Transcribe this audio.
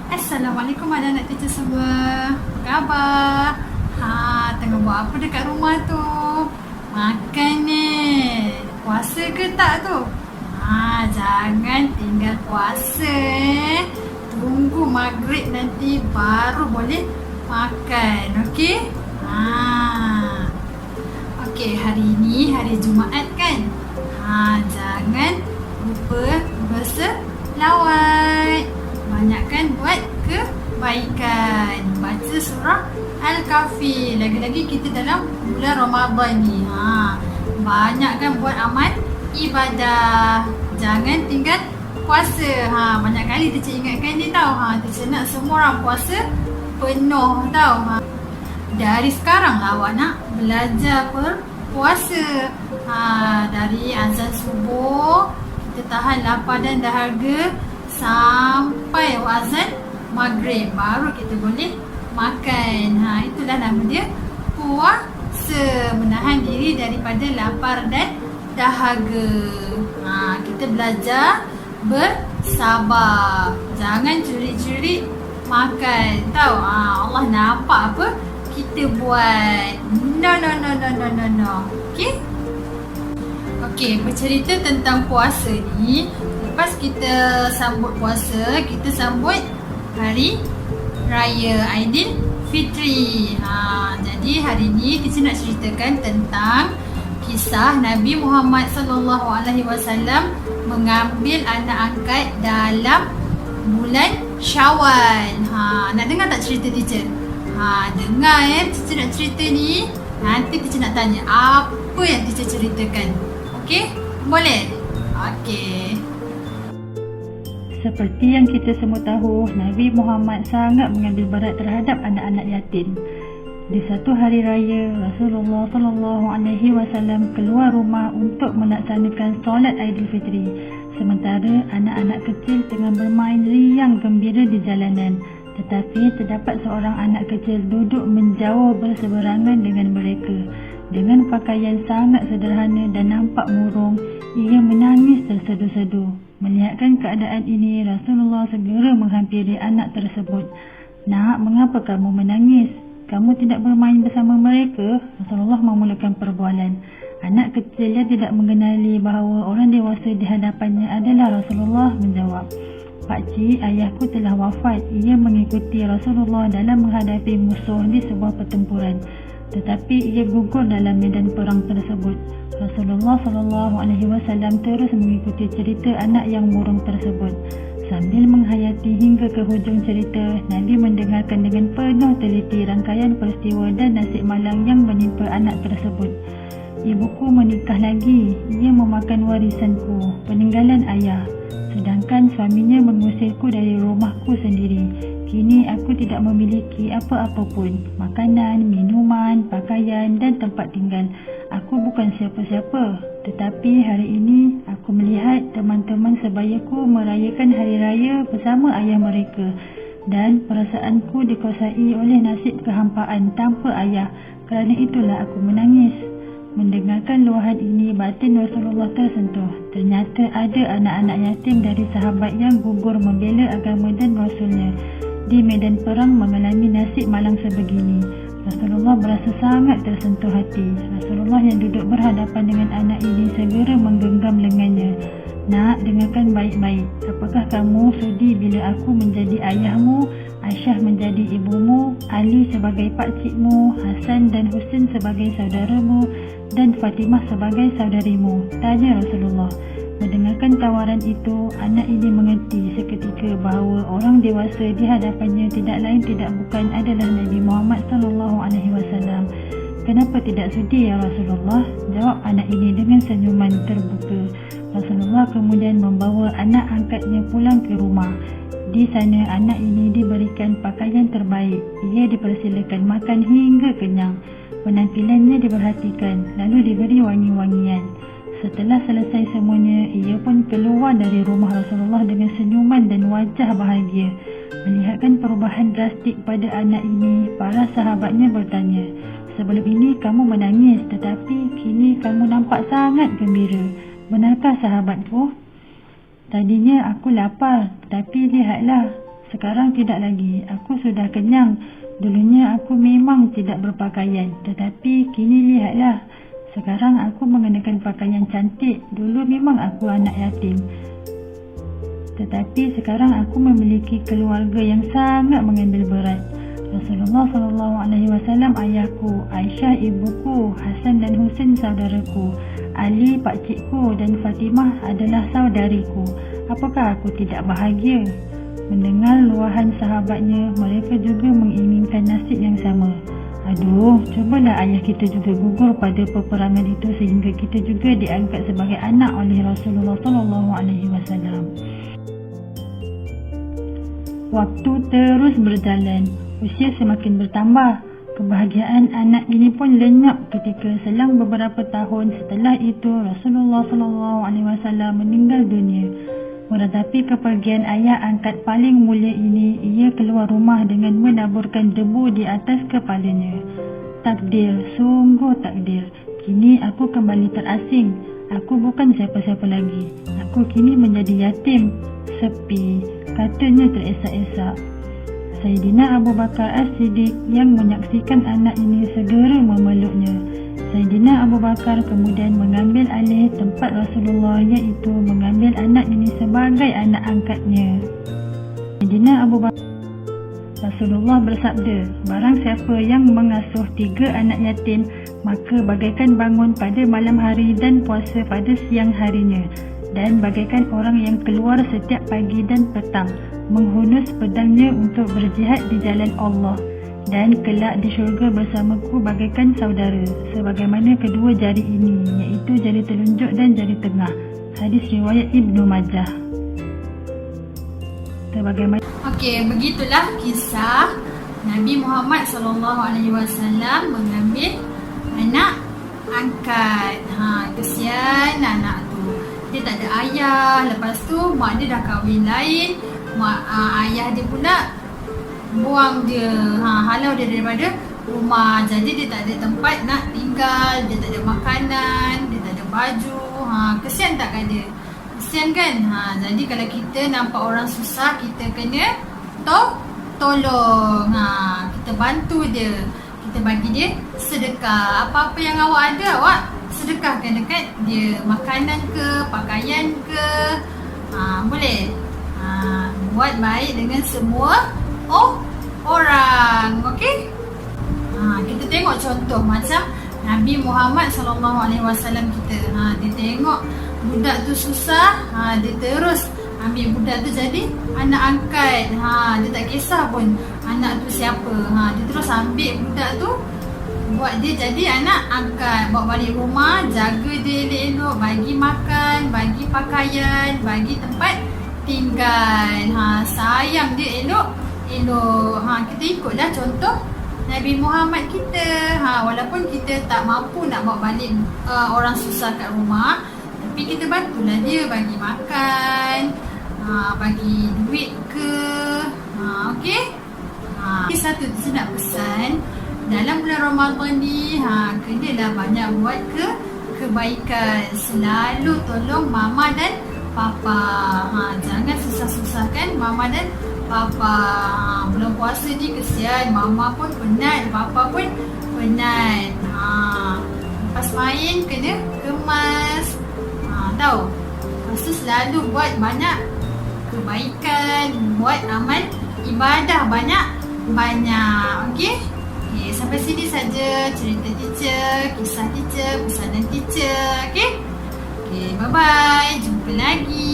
Assalamualaikum anak-anak teacher semua. Apa khabar? Tengah buat apa dekat rumah tu? Makan ni. Puasa ke tak tu? Jangan tinggal puasa Tunggu maghrib nanti baru boleh makan. Okey? Okey, hari ni hari Jumaat kan? Jangan lupa berselawat. Banyakkan buat kebaikan. Baca surah Al-Kahfi. Lagi-lagi kita dalam bulan Ramadan ni. Banyakkan buat amal ibadah. Jangan tinggal puasa. Banyak kali teacher ingatkan ni tau. Teacher nak semua orang puasa penuh tau. Dari sekarang lah awak nak belajar berpuasa. Dari azan subuh kita tahan lapar dan dahaga sampai azan maghrib, baru kita boleh makan. Itulah nama dia puasa. Menahan diri daripada lapar dan dahaga. Kita belajar bersabar. Jangan curi-curi makan. Tahu Allah nampak apa kita buat. No. Okey, bercerita tentang puasa ni. Lepas kita sambut puasa, kita sambut Hari Raya Aidilfitri. Jadi hari ni kita nak ceritakan tentang kisah Nabi Muhammad SAW mengambil anak angkat dalam bulan Syawal. Nak dengar tak cerita teacher? Dengar teacher nak cerita ni. Nanti teacher nak tanya apa yang teacher ceritakan. Okey? Boleh? Okey. Seperti yang kita semua tahu, Nabi Muhammad sangat mengambil berat terhadap anak-anak yatim. Di satu hari raya, Rasulullah SAW keluar rumah untuk melaksanakan solat Aidilfitri. Sementara anak-anak kecil tengah bermain riang gembira di jalanan. Tetapi terdapat seorang anak kecil duduk menjauh berseberangan dengan mereka. Dengan pakaian sangat sederhana dan nampak murung, ia menangis tersedu-sedu. Melihatkan keadaan ini, Rasulullah segera menghampiri anak tersebut. "Nak, mengapa kamu menangis? Kamu tidak bermain bersama mereka?" Rasulullah memulakan perbualan. Anak kecil yang tidak mengenali bahawa orang dewasa di hadapannya adalah Rasulullah menjawab, "Pakcik, ayahku telah wafat. Ia mengikuti Rasulullah dalam menghadapi musuh di sebuah pertempuran. Tetapi ia gugur dalam medan perang tersebut." Rasulullah SAW terus mengikuti cerita anak yang murung tersebut. Sambil menghayati hingga ke hujung cerita, Nabi mendengarkan dengan penuh teliti rangkaian peristiwa dan nasib malang yang menimpa anak tersebut. "Ibuku menikah lagi. Ia memakan warisanku, peninggalan ayah. Sedangkan suaminya mengusirku dari rumahku sendiri. Kini aku tidak memiliki apa-apa pun, makanan, minuman, pakaian dan tempat tinggal. Aku bukan siapa-siapa. Tetapi hari ini aku melihat teman-teman sebayaku merayakan hari raya bersama ayah mereka. Dan perasaanku dikuasai oleh nasib kehampaan tanpa ayah. Kerana itulah aku menangis." Mendengarkan luahan ini, batin Rasulullah tersentuh. Ternyata ada anak-anak yatim dari sahabat yang gugur membela agama dan Rasulnya di medan perang mengalami nasib malang sebegini. Rasulullah berasa sangat tersentuh hati. Rasulullah yang duduk berhadapan dengan anak ini segera menggenggam lengannya. "Nak, dengarkan baik-baik. Apakah kamu sudi bila aku menjadi ayahmu, Aisyah menjadi ibumu, Ali sebagai pakcikmu, Hasan dan Husin sebagai saudaramu, dan Fatimah sebagai saudarimu?" tanya Rasulullah. Mendengarkan tawaran itu, anak ini mengerti seketika bahawa orang dewasa di hadapannya tidak lain tidak bukan adalah Nabi Muhammad SAW. "Kenapa tidak sudi ya Rasulullah?" jawab anak ini dengan senyuman terbuka. Rasulullah kemudian membawa anak angkatnya pulang ke rumah. Di sana anak ini diberikan pakaian terbaik. Ia dipersilakan makan hingga kenyang. Penampilannya diperhatikan, lalu diberi wangi-wangian. Setelah selesai semuanya, ia pun keluar dari rumah Rasulullah dengan senyuman dan wajah bahagia. Melihatkan perubahan drastik pada anak ini, para sahabatnya bertanya, "Sebelum ini kamu menangis, tetapi kini kamu nampak sangat gembira. Benarkah sahabatku?" "Tadinya aku lapar, tapi lihatlah, Sekarang tidak lagi. Aku sudah kenyang. Dulunya aku memang tidak berpakaian. Tetapi kini lihatlah. Sekarang aku mengenakan pakaian cantik. Dulu memang aku anak yatim. Tetapi sekarang aku memiliki keluarga yang sangat mengambil berat. Rasulullah SAW ayahku, Aisyah ibuku, Hasan dan Husain saudaraku, Ali pakcikku dan Fatimah adalah saudariku. Apakah aku tidak bahagia? Mendengar luahan sahabatnya, mereka juga menginginkan nasib yang sama. Aduh, cubalah ayah kita juga gugur pada peperangan itu sehingga kita juga diangkat sebagai anak oleh Rasulullah SAW. Waktu terus berjalan, usia semakin bertambah. Kebahagiaan anak ini pun lenyap ketika selang beberapa tahun setelah itu Rasulullah SAW meninggal dunia. Meratapi kepergian ayah angkat paling mulia ini, ia keluar rumah dengan menaburkan debu di atas kepalanya. Takdir, sungguh takdir. Kini aku kembali terasing. Aku bukan siapa-siapa lagi. Aku kini menjadi yatim, sepi, katanya teresak-esak. Sayyidina Abu Bakar As-Siddiq yang menyaksikan anak ini segera memeluknya. Sayyidina Abu Bakar kemudian mengambil alih tempat Rasulullah, iaitu mengambil anak ini sebagai anak angkatnya. Sayyidina Abu Bakar, Rasulullah bersabda, barang siapa yang mengasuh 3 anak yatim, maka bagaikan bangun pada malam hari dan puasa pada siang harinya, dan bagaikan orang yang keluar setiap pagi dan petang, menghunus pedangnya untuk berjihad di jalan Allah, dan kelak di syurga bersamaku bagaikan saudara, sebagaimana kedua jari ini, iaitu jari telunjuk dan jari tengah. Hadis riwayat Ibnu Majah. Sebagaimana Begitulah kisah Nabi Muhammad SAW mengambil anak angkat. Kesian anak tu. Dia tak ada ayah. Lepas tu mak dia dah kahwin lain. Ayah dia pula buang dia, halau dia daripada rumah. Jadi dia tak ada tempat nak tinggal, dia tak ada makanan, dia tak ada baju. Kesian tak kan dia? Kesian kan? Jadi kalau kita nampak orang susah, kita kena tolong. Kita bantu dia. Kita bagi dia sedekah. Apa-apa yang awak ada, awak sedekahkan dekat dia. Makanan ke, pakaian ke, boleh. Buat baik dengan semua orang. Okey? Kita tengok contoh macam Nabi Muhammad SAW kita. Dia tengok budak tu susah, dia terus ambil budak tu jadi anak angkat. Dia tak kisah pun anak tu siapa. Dia terus ambil budak tu, buat dia jadi anak angkat. Bawa balik rumah, jaga dia elok-elok, bagi makan, bagi pakaian, bagi tempat tinggal. Sayang dia elok. Kita ikutlah contoh Nabi Muhammad kita. Walaupun kita tak mampu nak bawa balik orang susah kat rumah, tapi kita bantulah dia, bagi makan, bagi duit ke. Okey? Satu tu nak pesan, dalam bulan Ramadan ni kenalah banyak buat kebaikan. Selalu tolong mama dan papa. Jangan susah-susahkan mama dan papa. Bulan puasa ni kesian, mama pun penat, papa pun penat. Lepas main kena kemas. Tahu? Lepas tu selalu buat banyak kebaikan, buat amal ibadah banyak. Okey? Sampai sini saja cerita teacher, kisah teacher, pesanan teacher. Okey? Bye-bye. Jumpa lagi.